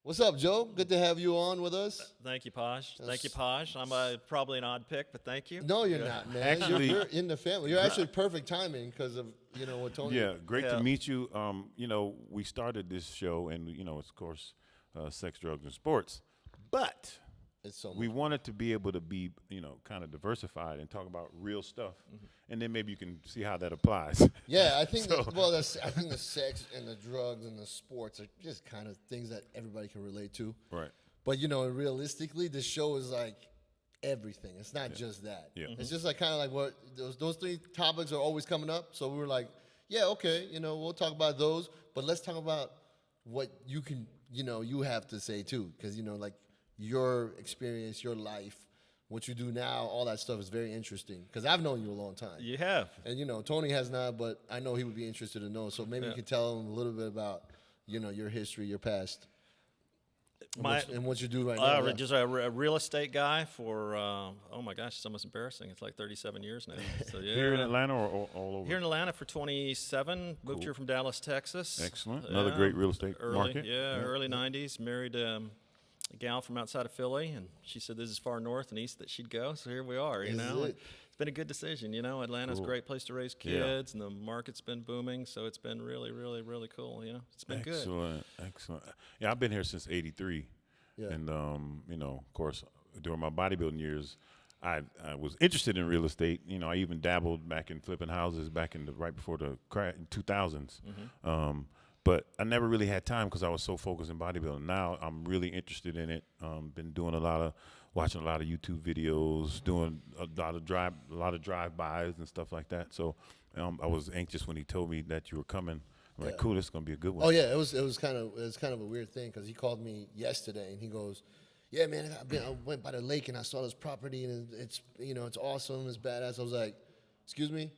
What's up, Joe? Good to have you on with us. Thank you, Posh. Thank you, That's- Posh. I'm probably an odd pick, but thank you. No, you're Yeah. not, man. Actually- you're in the family. You're actually perfect timing because of what Tony. Yeah, great Yeah. to meet you. We started this show, and it's of course, sex, drugs, and sports, but It's so much. we wanted to be able to be, kind of diversified and talk about real stuff, and then maybe you can see how that applies. Yeah, I think. So- I think the sex and the drugs and the sports are just kind of things that everybody can relate to. Right. But realistically, this show is like everything. It's not just that. Yeah. It's just like kind of like what those three topics are always coming up. So we were like, yeah, okay, we'll talk about those, but let's talk about what you can, you have to say too, because like your experience, your life, what you do now, all that stuff is very interesting. Because I've known you a long time. You have. And Tony has not, but I know he would be interested to know. So maybe you can tell him a little bit about, your history, your past, and what you do right now. Yeah. Just a real estate guy for, oh my gosh, it's almost embarrassing. It's like 37 years now. So, yeah. Here in Atlanta or all over? Here in Atlanta for 27. Moved here from Dallas, Texas. Excellent. Another great real estate market. Early 90s. Married a gal from outside of Philly, and she said this is far north and east that she'd go. So here we are, Is And it? it's been a good decision. Atlanta's a great place to raise kids, and the market's been booming. So it's been really, really, really cool. It's been good. Excellent. Yeah, I've been here since '83, Yeah. and of course, during my bodybuilding years, I was interested in real estate. I even dabbled back in flipping houses back in right before the crash in 2000s. But I never really had time because I was so focused in bodybuilding. Now I'm really interested in it. Been doing watching a lot of YouTube videos, doing a lot of drive-bys and stuff like that. So I was anxious when he told me that you were coming. I'm like, cool, this is gonna be a good one. Oh yeah, it was kind of a weird thing because he called me yesterday and he goes, "Yeah, man, I went by the lake and I saw this property and it's it's awesome, it's badass." I was like, "Excuse me,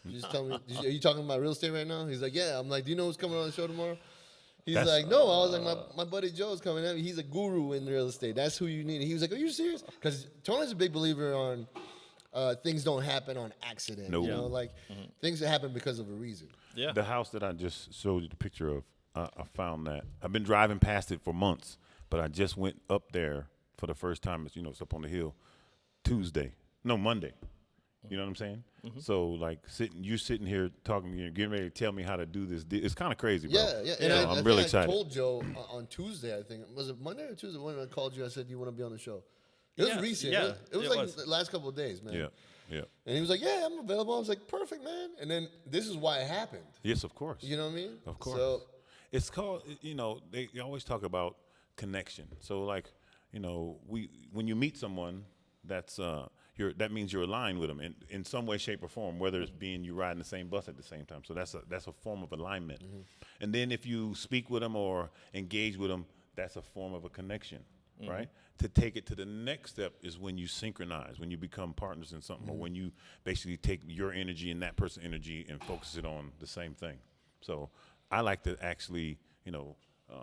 you just tell me, are you talking about real estate right now?" He's like, "Yeah." I'm like, "Do you know who's coming on the show tomorrow?" He's like, "No." I was like, my buddy Joe's coming at me. He's a guru in real estate. That's who you need. He was like, "Are you serious?" Because Tony's a big believer on things don't happen on accident. No. Things that happen because of a reason. Yeah. The house that I just showed you the picture of, I found that. I've been driving past it for months, but I just went up there for the first time. It's up on the hill, Monday. You know what I'm saying? So like you're sitting here talking, getting ready to tell me how to do this. It's kind of crazy, bro. Yeah. And I I'm think really excited. I told Joe on Tuesday, I think. Was it Monday or Tuesday when I called you? I said, "Do you want to be on the show?" It was Yeah, recent. yeah, It was it like was. the last couple of days, man. Yeah. And he was like, "Yeah, I'm available." I was like, "Perfect, man." And then this is why it happened. Yes, of course. You know what I mean? Of course. So, It's called, they always talk about connection. So like, when you meet someone, that means you're aligned with them in some way, shape, or form. Whether it's being you riding the same bus at the same time. So that's a form of alignment. And then if you speak with them or engage with them, that's a form of a connection, right? To take it to the next step is when you synchronize, when you become partners in something, or when you basically take your energy and that person's energy and focus it on the same thing. So I like to actually,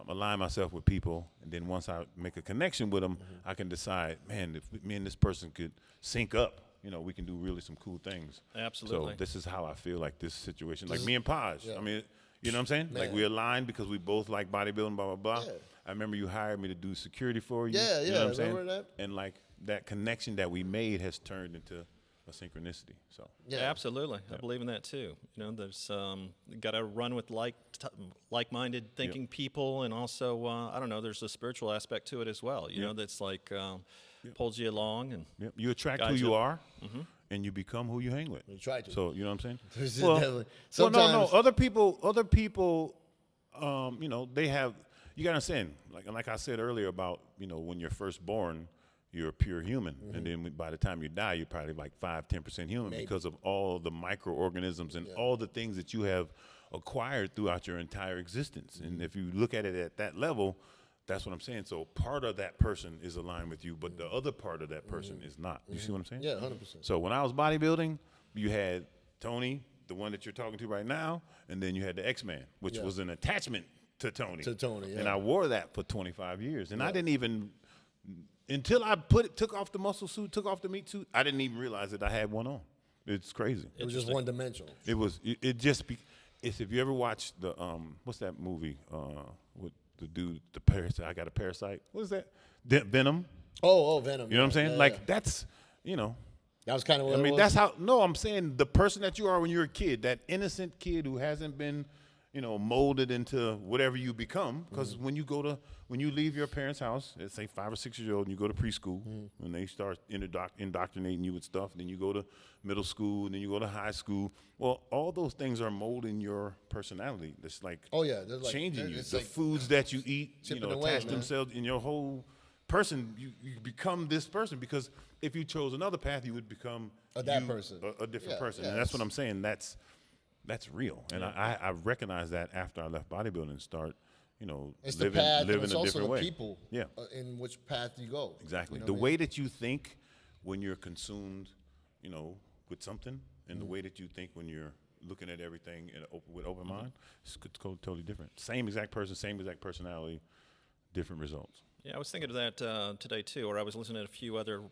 align myself with people, and then once I make a connection with them, I can decide, man, if me and this person could sync up, we can do really some cool things. Absolutely. So this is how I feel like this situation, like me and Paj. Yeah. I mean, you know what I'm saying? Man. Like we aligned because we both like bodybuilding, blah, blah, blah. Yeah. I remember you hired me to do security for you. Yeah, You know what I'm saying? remember that? And like that connection that we made has turned into a synchronicity. So yeah. Absolutely. I believe in that too. There's got to run with like-minded thinking people, and also I don't know. There's a spiritual aspect to it as well. That's like pulls you along, and yep. You attract who Guys, you are, and you become who you hang with. You try to. So you know what I'm saying? There's Well, definitely. no. Sometimes. Other people, they have. You gotta understand, like I said earlier about when you're first born, you're a pure human, and then by the time you die, you're probably like 5-10% human because of all the microorganisms and all the things that you have acquired throughout your entire existence. And if you look at it at that level, that's what I'm saying. So part of that person is aligned with you, but the other part of that person is not. You see what I'm saying? Yeah, 100%. So when I was bodybuilding, you had Tony, the one that you're talking to right now, and then you had the X-Man, which was an attachment to Tony. Yeah. And I wore that for 25 years. And I didn't even, until I took off the muscle suit, took off the meat suit, I didn't even realize that I had one on. It's crazy. It was just one dimensional. It was, it just, it's if you ever watch the, what's that movie with the dude, the parasite. I got a parasite. What is that? Venom. Oh, Venom. You know what I'm saying? Yeah, Like yeah. that's, you know. That was kind of what I it mean, was? that's how. No, I'm saying the person that you are when you're a kid, that innocent kid who hasn't been, molded into whatever you become. Because when you leave your parents' house, let's say 5 or 6 years old, and you go to preschool, when they start indoctrinating you with stuff, then you go to middle school, and then you go to high school. Well, all those things are molding your personality. It's like Oh, yeah. They're like, changing you. it's The like foods that you eat, chipping away, attach man. themselves in your whole person. You become this person, because if you chose another path, you would become A different a different Yeah, person. yeah, And that's what it's- I'm saying. That's real. And I recognize that after I left bodybuilding and start, It's living, the path, living and it's a also different the way. people Yeah, in which path you go. exactly. You know The what I way mean? that you think when you're consumed, with something, and the way that you think when you're looking at everything with open mind, it's totally different. Same exact person, same exact personality, different results. Yeah, I was thinking of that today too, or I was listening to a few other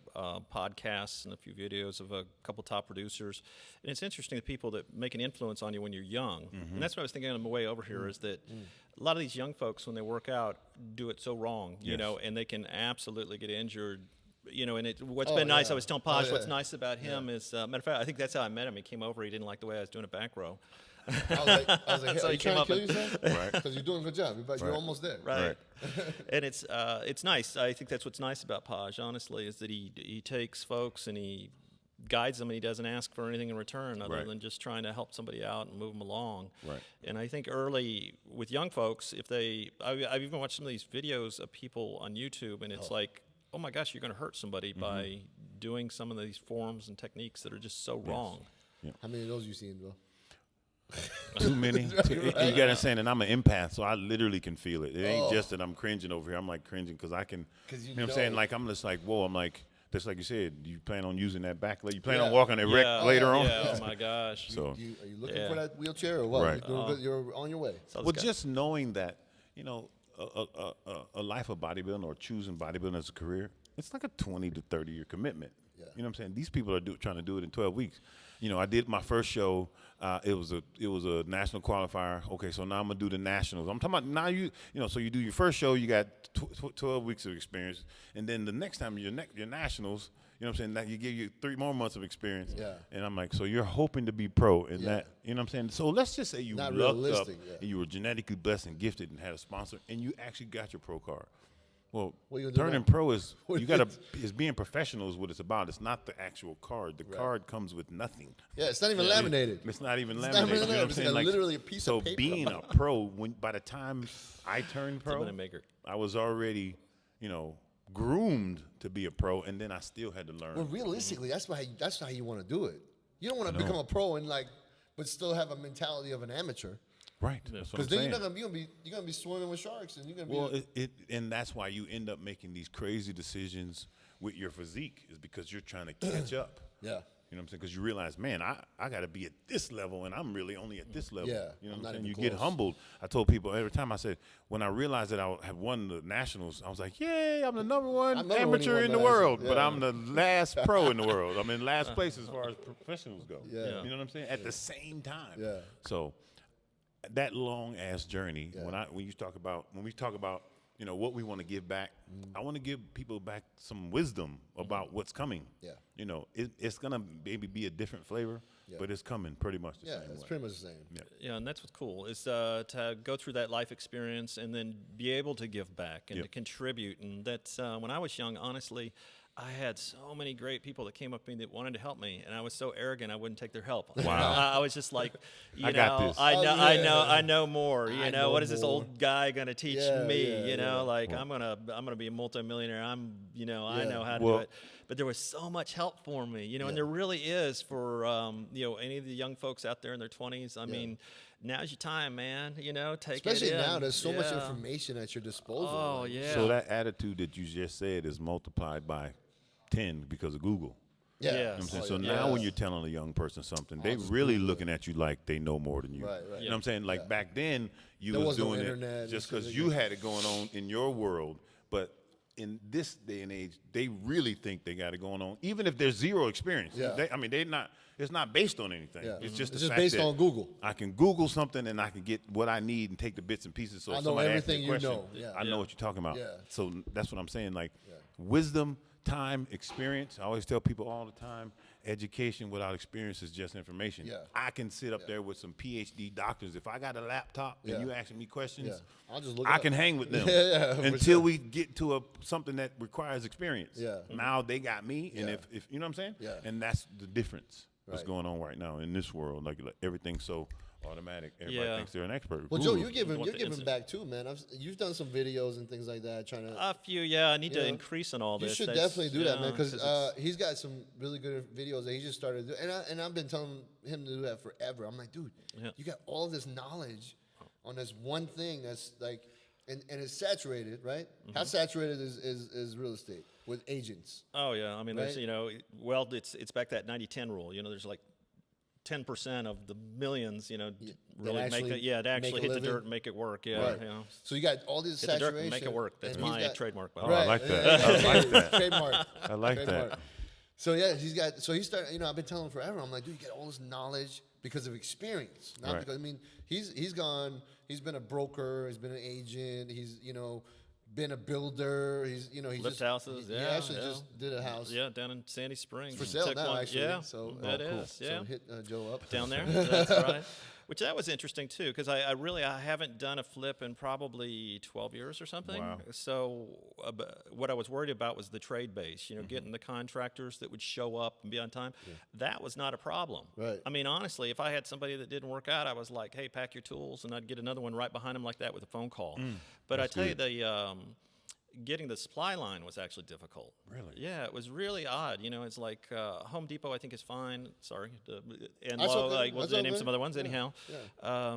podcasts and a few videos of a couple top producers. And it's interesting, the people that make an influence on you when you're young. And that's what I was thinking on my way over here, is that a lot of these young folks, when they work out, do it so wrong, Yes. and they can absolutely get injured. And what's Oh, been nice, yeah. I was telling Oh, Paj, yeah. what's nice about him is, matter of fact, I think that's how I met him. He came over, he didn't like the way I was doing a back row. I was like, hey, So are he you came trying to up kill and- yourself? Right. Because you're doing a good job. You're almost there. Right. And it's nice. I think that's what's nice about Paj, honestly, is that he takes folks and he guides them, and he doesn't ask for anything in return other Right. than just trying to help somebody out and move them along. Right. And I think early with young folks, I've even watched some of these videos of people on YouTube, and it's like, oh my gosh, you're going to hurt somebody by doing some of these forms and techniques that are just so wrong. How many of those you seen, Bill? Too many. You got to understand, and I'm an empath, so I literally can feel it. It ain't Oh. just that I'm cringing over here. I'm like cringing because I can. 'Cause you know what I'm saying? know. Like I'm just like, whoa. I'm like, just like you said, you plan on using that back leg. You plan Yeah. on walking that Yeah. wreck later on. Yeah, oh my gosh. So, Are you looking Yeah. for that wheelchair or what? Right. You're, doing good? You're on your way. So well, this guy- just knowing that, a life of bodybuilding or choosing bodybuilding as a career, it's like a 20 to 30 year commitment. Yeah. You know what I'm saying? These people are trying to do it in 12 weeks. I did my first show. It was a national qualifier. Okay, so now I'm gonna do the nationals. I'm talking about now. So you do your first show. You got 12 weeks of experience, and then the next time your nationals. You know what I'm saying? That you give you 3 more months of experience. Yeah. And I'm like, so you're hoping to be pro in Yeah. that. You know what I'm saying? So let's just say you Not lucked up realistic, yeah. and you were genetically blessed and gifted and had a sponsor, and you actually got your pro card. Well, What you gonna do turning now? pro is What you do you gotta is being professional is what it's about. It's not the actual card. The card comes with nothing. Yeah, it's not even laminated. It's not even It's not laminated. even You know what I'm laminated. saying? It's like literally a piece so of paper. being a pro, by the time I turned pro, money maker. I was already, groomed to be a pro, and then I still had to learn. Well, realistically, that's how you want to do it. You don't want to become a pro and but still have a mentality of an amateur. Right. That's what Because I'm then saying. you're gonna be swimming with sharks, and you're gonna Well, be. and that's why you end up making these crazy decisions with your physique, is because you're trying to catch up. Yeah. You know what I'm saying? Because you realize, man, I got to be at this level, and I'm really only at this level. Yeah, You know I'm what I'm not saying? You even get close. humbled. I told people every time, I said, when I realized that I had won the nationals, I was like, yay, I'm the number one I remember when he amateur won in the the world, nationals, but yeah. I'm the last pro in the world. I'm in last place as far as professionals go. Yeah. Yeah. You know what I'm saying? At the same time. Yeah. So that long ass journey, Yeah. when we talk about what we want to give back, I want to give people back some wisdom about what's coming. Yeah. It's gonna maybe be a different flavor, Yeah. but it's coming pretty much the Yeah, same it's way. pretty much the same. Yeah, and that's what's cool, is to go through that life experience and then be able to give back and Yep. to contribute. And that's when I was young, honestly, I had so many great people that came up to me that wanted to help me, and I was so arrogant I wouldn't take their help. Wow. I was just like, I got this. I Oh, know, yeah. I know more. I know What is this more. old guy gonna teach Yeah, me? yeah, Like I'm gonna be a multimillionaire. I Yeah. know how to Well- do it. But there was so much help for me, and there really is for any of the young folks out there in their 20s. I mean, now's your time, man. Take Especially it in. now, there's so much Yeah. information at your disposal. Oh like, yeah. So that attitude that you just said is multiplied by 10 because of Google. Yeah. Yes. You know what I'm saying? Oh, So yeah. now Yeah. when you're telling a young person something, they just really Google it. looking at you like they know more than you. Right, right. You know what I'm saying? Like Yeah. back then, you There was was no doing internet it and just shit because like you that. had it going on in your world, but in this day and age, they really think they got it going on, even if there's zero experience. Yeah. They're not. It's not based on anything. Yeah. It's just It's the just fact based that on Google. I can Google something and I can get what I need and take the bits and pieces. So I if know somebody asks me a everything you question, know. Yeah. I know what you're talking about. Yeah. So that's what I'm saying. Like wisdom, time, experience. I always tell people all the time, education without experience is just information. Yeah. I can sit up there with some PhD doctors. If I got a laptop and you asking me questions, Yeah. I'll just look it I up. can hang with them for until sure. we get to something that requires experience. Yeah. Now they got me, and Yeah. if you know what I'm saying? Yeah. And that's the difference. What's Right. going on right now in this world? Like everything's so automatic. Everybody Yeah. thinks they're an expert. Well, Joe, Guru. you're giving want the giving instant- back too, man. You've done some videos and things like that, trying to. A few, yeah. I need to Yeah. increase in all You this. should That's- definitely do that, yeah, man, because it's- he's got some really good videos that he just started doing, and I've been telling him to do that forever. I'm like, dude, Yeah. you got all this knowledge on this one thing that's like, and it's saturated, right? How saturated is real estate with agents? Oh yeah, I mean, there's Right? well, it's back that 90-10 rule. There's like 10% of the millions, really make actually it. Yeah, to actually make a hit the living. dirt and make it work. Yeah, Right. So So you got all this hit the dirt saturation. and make it work. That's and he's my got- trademark. By the Oh, way. I Right. like that. I like that. Trademark. I like Trademark. that. So yeah, he started. I've been telling him forever. I'm like, dude, you get all this knowledge because of experience, not Right. because. I mean, he's gone. He's been a broker. He's been an agent. He's been a builder. He's he's Flipped just, houses. He Yeah, actually yeah. just did a house. Yeah, down in Sandy Springs. It's for sale Took now, one- actually. Yeah, So that cool. is. Yeah, So hit Joe up down there. That's right. Which that was interesting too, because I haven't done a flip in probably 12 years or something. Wow. So what I was worried about was the trade base. Getting the contractors that would show up and be on time. That was not a problem. Right. I mean, honestly, if I had somebody that didn't work out, I was like, hey, pack your tools, and I'd get another one right behind him like that with a phone call. But I tell you, the getting the supply line was actually difficult. Really? Yeah, it was really odd. It's like Home Depot, I think, is fine. Sorry. And That's Lowe, okay. like, we'll That's name okay. some other ones anyhow. Yeah.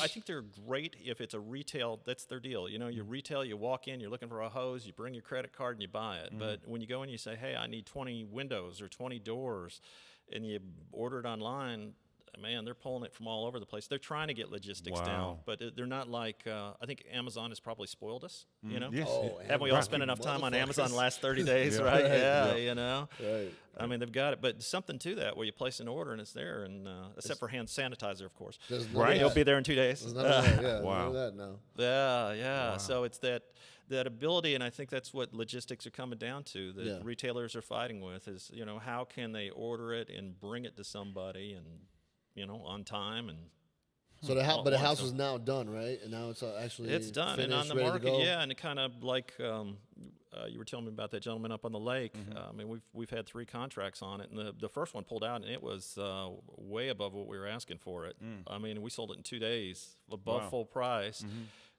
I think they're great if it's a retail, that's their deal. You retail, you walk in, you're looking for a hose, you bring your credit card and you buy it. But when you go in, you say, hey, I need 20 windows or 20 doors, and you order it online, man, they're pulling it from all over the place. They're trying to get logistics down, Wow. but they're not like, I think Amazon has probably spoiled us, Yes. Oh, Haven't we all Right. spent enough time on Amazon Motherfuckers. the last 30 days, Yeah. right? Right. Yeah, Right. I mean, they've got it, but something to that where you place an order and it's there, and except for hand sanitizer, of course. There's none Right. of You'll that. be there in 2 days. There's none of that. Yeah. Wow. None of that now. Yeah. So it's that ability, and I think that's what logistics are coming down to. That Yeah. retailers are fighting with is, how can they order it and bring it to somebody, and on time, and So the house, All- but the all house done. is now done, right? And now it's actually it's done and finished, on the ready to market. go? Yeah, and it kind of like you were telling me about that gentleman up on the lake. I mean, we've had 3 contracts on it, and the first one pulled out, and it was way above what we were asking for it. I mean, we sold it in 2 days, above Wow. full price,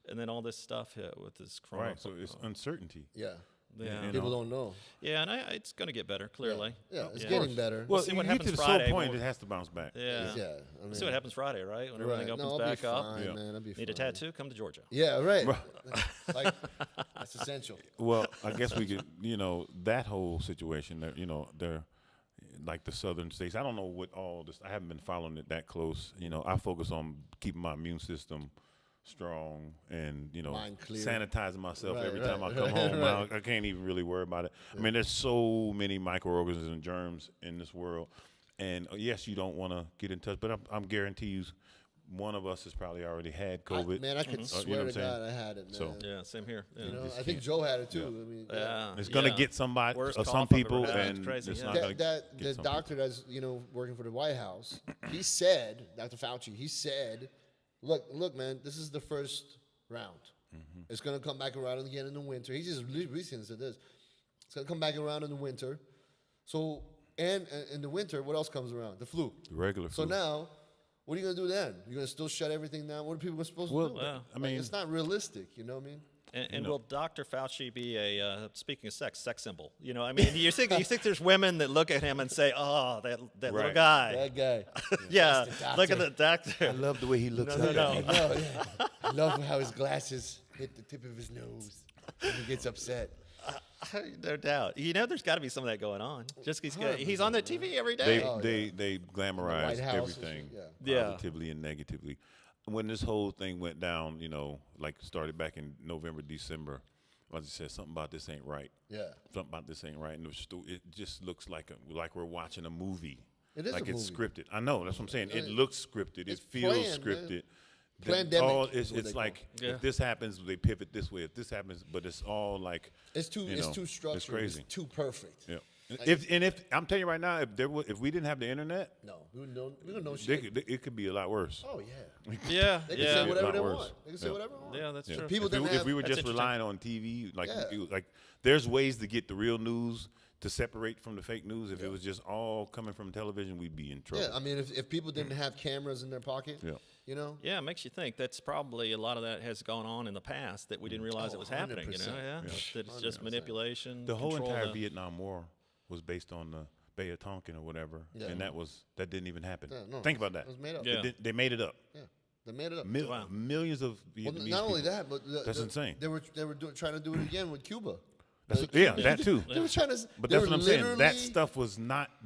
and then all this stuff hit with this corona. Right. So it's uncertainty. Yeah. Yeah. You People know. don't know. Yeah, and it's going to get better, clearly. Yeah, it's Yeah. getting better. Well, see what you get happens to the Friday, sole point, won't- it has to bounce back. Yeah. Yeah. I mean, See what happens Friday, right? When Right. everything opens No, I'll back be up. fine, Yeah. man. I'll be fine. Need a tattoo? Come to Georgia. Yeah, right. Like that's essential. Well, I guess we could, that whole situation. They're like the southern states. I don't know what all this. I haven't been following it that close. I focus on keeping my immune system strong and Mind clear. sanitizing myself Right, every right, time I come right, home. right. I can't even really worry about it. I mean, there's so many microorganisms and germs in this world, and yes, you don't want to get in touch, but I'm guarantee you, one of us has probably already had COVID. Man, I could you know swear what I'm to God saying? I had it, man. So- Yeah, same here. Yeah. I think Joe had it too. I mean, Yeah. It's gonna Yeah. get somebody Worst or cough some I've ever people, had. and It's crazy, it's yeah. not that gonna that get the some doctor that's working for the White House, he said, Dr. Fauci, he said, look, man, this is the first round. It's gonna come back around again in the winter. He just recently said this. It's gonna come back around in the winter. So and in the winter, what else comes around? The flu. people. Regular. So flu. now, what are you gonna do then? You're gonna still shut everything down? What are people supposed Well, to do? yeah. I Like, mean, it's not realistic. You know what I mean? And will Dr. Fauci be a speaking of sex symbol? I mean, you think there's women that look at him and say, "Oh, that little Right. guy." That guy. Yeah, That's the look at the doctor. doctor. love the way he looks. No, no, I know, yeah. I love how his glasses hit the tip of his nose when he gets upset. No doubt. There's got to be some of that going on. Just 'cause he's on the TV every day. They Oh, they glamorize White House and everything shit, yeah. positively and negatively. When this whole thing went down, like started back in November, December, like you said, something about this ain't right. Yeah. Something about this ain't right, and it just looks like we're watching a movie. It is like a it's movie. scripted. I know, that's what I'm saying. It looks scripted. It feels planned, man. scripted. Plandemic is what It's they like Yeah. if this happens, they pivot this way. If this happens, but it's all like It's too structured. It's crazy. It's too perfect. Yeah. If I'm telling you right now, if we didn't have the internet, No, we don't know shit. it could be a lot worse. Oh yeah. Yeah, They can yeah, say whatever lot they worse. want. They can say Yeah. whatever they want. yeah. That's true. People if, didn't if have. we were That's just interesting. relying on TV, Yeah. like there's ways to get the real news to separate from the fake news. If it was just all coming from television, we'd be in trouble. Yeah, I mean, if people didn't have cameras in their pocket, Yeah. you know, Yeah, it makes you think. That's probably a lot of that has gone on in the past that we didn't realize Oh, it was happening. You know, 100%. yeah, that it's just 100%. manipulation. The whole control entire the- Vietnam War was based on the Bay of Tonkin or whatever, Yeah. and that didn't even happen. Yeah, no, Think about that. it was made up. Yeah. They made it up. Yeah, they made it up. Wow. Millions of Well, Vietnamese not only people. that, but That's insane. They were trying to do it again with Cuba. That's Like, yeah, that too. They were trying to. But they that's were what I'm saying. That literally- stuff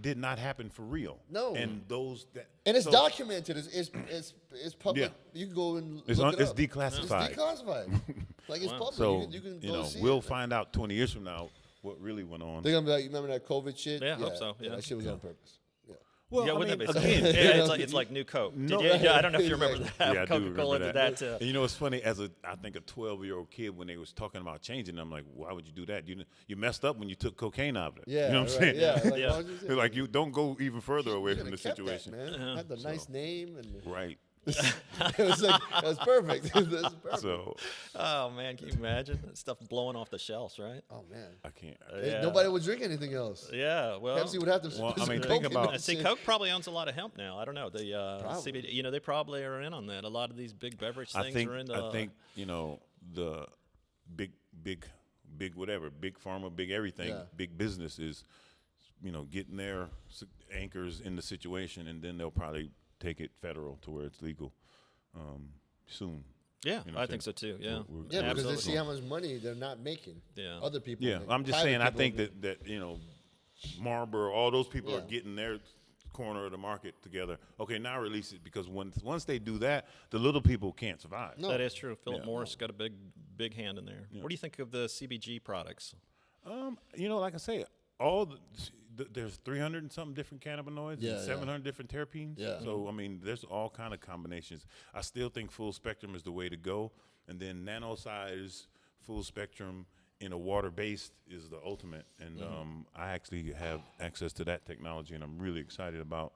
did not happen for real. No. And those that And it's so- documented. It's public. Yeah. You can go and It's look on- it it's up. declassified. It's declassified. Like it's public. So you can go see we'll it. find out 20 years from now what really went on. They're gonna be like, you remember that COVID shit? Yeah, I hope so, yeah. That shit was on purpose. Yeah. Well, yeah, I wouldn't mean, that be again, yeah, it's like new Coke. No. Yeah, I don't know if you remember Exactly. that. Yeah, I do Coca-Cola remember did that. And you know what's funny? I think a 12-year-old kid, when they was talking about changing, I'm like, why would you do that? You messed up when you took cocaine out of it. Yeah. You know what I'm right, saying? Yeah. Like, Yeah. why would you say They're like, you don't go even further away You from the could've kept that, situation. man. Had the nice name and Right. it was like it was perfect. It was perfect. So Oh man, can you imagine that stuff blowing off the shelves, right? Oh man. I can't. Yeah. Nobody would drink anything else. Yeah, well, Pepsi would have to. Well, put I some mean, Coke think in about- it. see, Coke probably owns a lot of hemp now. I don't know. The Probably. CBD, you know, they probably are in on that. A lot of these big beverage things are in the. I think the big whatever, big pharma, big everything, Yeah. big business is, getting their anchors in the situation, and then they'll probably take it federal to where it's legal soon. Yeah, You know I what think so I'm too. saying? Yeah, We're- Yeah, because they absolutely. see how much money they're not making. Yeah. Other people. Yeah, make. I'm just Private saying. I people think make. that Marlboro, all those people are Yeah. getting their corner of the market together. Okay, now release it, because once they do that, the little people can't survive. No. That is true. Philip Yeah. Morris got a big hand in there. What do you think of the CBG products? Like I say, there's 300 and something different cannabinoids Yeah, and yeah. 700 different terpenes. Yeah. So I mean, there's all kind of combinations. I still think full spectrum is the way to go, and then nano size, full spectrum in a water based is the ultimate. And I actually have access to that technology, and I'm really excited about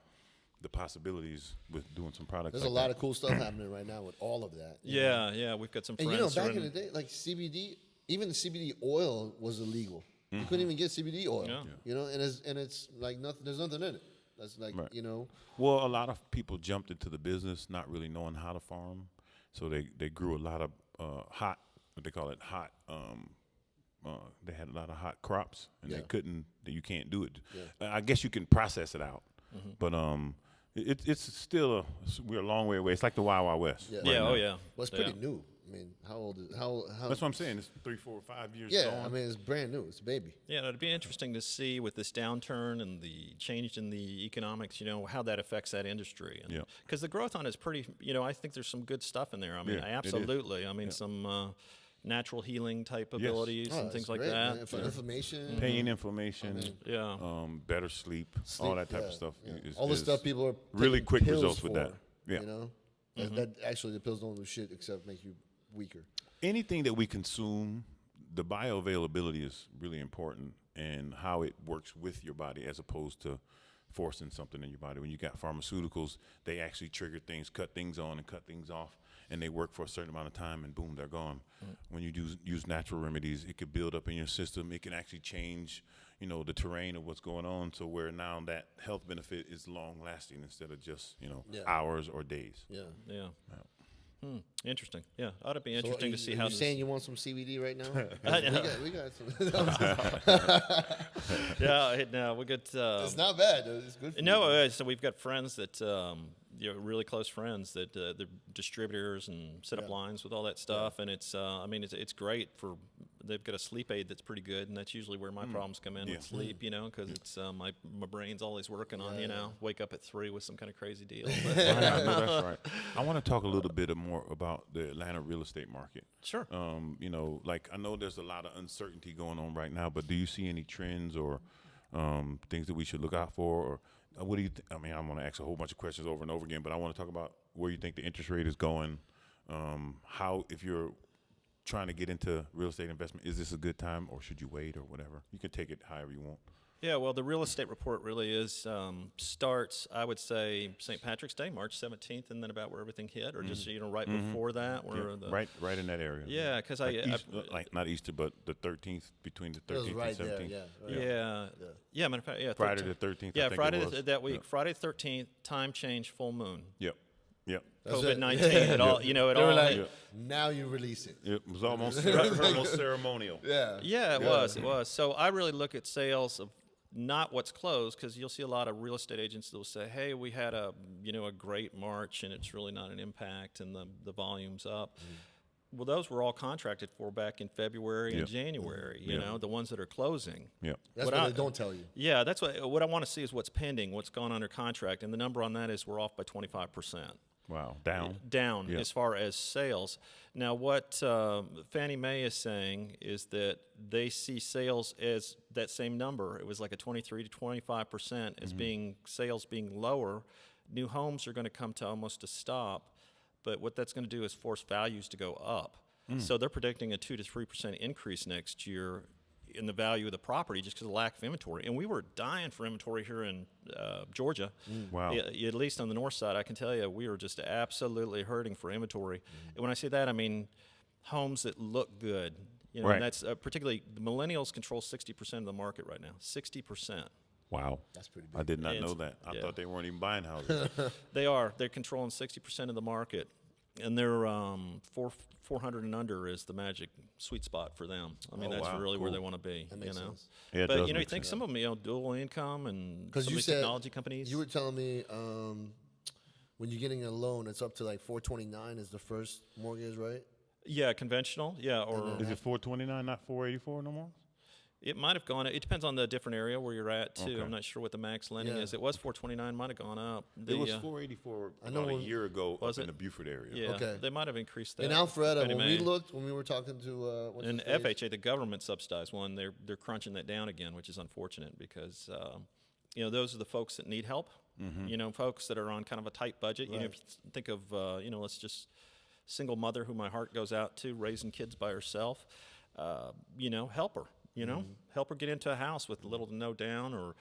the possibilities with doing some products. There's like a lot that. of cool stuff happening right now with all of that. you know? Yeah, we've got some And friends. back who are in the day, like CBD, even the CBD oil was illegal. You Mm-hmm. couldn't even get CBD oil. Yeah. And it's like nothing. There's nothing in it. That's like Right. you know. Well, a lot of people jumped into the business not really knowing how to farm, so they grew a lot of hot, what they call it, hot. They had a lot of hot crops, and Yeah. they couldn't. You can't do it. Yeah. I guess you can process it out, but it's still we're a long way away. It's like the Wild Wild West. Yeah. right Yeah, now. oh yeah. Well, it's pretty new. I mean, how old is how? That's what I'm saying. It's 3, 4, 5 years. Yeah, gone. I mean, it's brand new. It's a baby. Yeah, it'd be interesting to see with this downturn and the change in the economics, how that affects that industry. Yeah. Because the growth on it is pretty, I think there's some good stuff in there. I mean, Yeah, it is. absolutely. I mean, some natural healing type Yes. abilities Oh, and it's things like great, that. man. For inflammation. pain, inflammation, Yeah. better sleep, all that type of stuff. Yeah. Is- All the is stuff people are really taking quick pills results with for, that. Yeah. You know, that actually the pills don't do shit except make you weaker. Anything that we consume, the bioavailability is really important, and how it works with your body as opposed to forcing something in your body. When you got pharmaceuticals, they actually trigger things, cut things on and cut things off, and they work for a certain amount of time, and boom, they're gone. When you use natural remedies, it could build up in your system. It can actually change, the terrain of what's going on, so where now that health benefit is long lasting instead of just Yeah. hours or days. Yeah. Yeah. Interesting. Yeah, ought to be So interesting to see how you this. saying you want some CBD right now? I know. we got some. Yeah, no, we got. It's not bad. Though. It's good. For No, you. so we've got friends that, really close friends that they're distributors and set up Yeah. lines with all that stuff, and it's, it's great for they've got a sleep aid that's pretty good, and that's usually where my problems come in with sleep, you know, because it's my brain's always working on, you know, wake up at 3 with some kind of crazy deal. But, I know that's right. I want to talk a little bit more about the Atlanta real estate market. Sure. You know, like I know there's a lot of uncertainty going on right now, but do you see any trends or things that we should look out for? Or what do you I mean, I'm going to ask a whole bunch of questions over and over again, but I want to talk about where you think the interest rate is going. How, if you're trying to get into real estate investment, is this a good time or should you wait or whatever? You can take it however you want. Yeah, well, the real estate report really is starts, I would say, St. Patrick's Day, March 17th, and then about where everything hit, or just right before that, where right in that area. Yeah, because like not Easter, but the 13th, between the 13th right and 17th. there, yeah. Matter of fact, yeah, Friday the 13th. Yeah, I think Friday it was. that week, Friday the 13th, time change, full moon. Yep. COVID-19, it all, you know, it They were all. like, now you release it. It was almost almost ceremonial. Yeah. Yeah, it was. So I really look at sales of not what's closed, because you'll see a lot of real estate agents that will say, hey, we had a great March and it's really not an impact and the volume's up. Well, those were all contracted for back in February and January, you know, the ones that are closing. Yeah. That's what they don't tell you. Yeah, that's what I want to see is what's pending, what's gone under contract, and the number on that is we're off by 25%. Wow. Down As far as sales. Now, what Fannie Mae is saying is that they see sales as that same number. It was like a 23 to 25% as being sales being lower. New homes are going to come to almost a stop, but what that's going to do is force values to go up. So they're predicting a 2 to 3% increase next year in the value of the property just because of the lack of inventory. And we were dying for inventory here in Georgia. Wow. At least on the north side, I can tell you, we were just absolutely hurting for inventory. And when I say that, I mean homes that look good. You know, Right. and that's particularly the millennials control 60% of the market right now. 60%. Wow. That's pretty big. I did not know It's- that. I yeah. thought they weren't even buying houses. They are. They're controlling 60% of the market. And they're 400 and under is the magic sweet spot for them. I mean, Oh, that's wow. really where Cool. they want to be. That makes sense. Yeah, it But does you know, you make think sense. some of them, dual income and some Because of you these said technology companies. you were telling me when you're getting a loan, it's up to like 429 is the first mortgage, right? Yeah, conventional. Yeah, or Is it 429, not 484 no more? it might have gone. It depends on the different area where you're at too. Okay. I'm not sure what the max lending Yeah. is. It was 429. Might have gone up. It was 484 I know about a when- year ago Was up in it? the Buford area. Yeah, Okay. they might have increased that. In Alpharetta, Fannie when we Mae. looked, when we were talking to what's And his face? FHA, the government subsidized one, they're crunching that down again, which is unfortunate because you know, those are the folks that need help. You know, folks that are on kind of a tight budget. You know, if you think of you know, let's just single mother who my heart goes out to, raising kids by herself. You know, help her. You know, help her get into a house with little to no down, or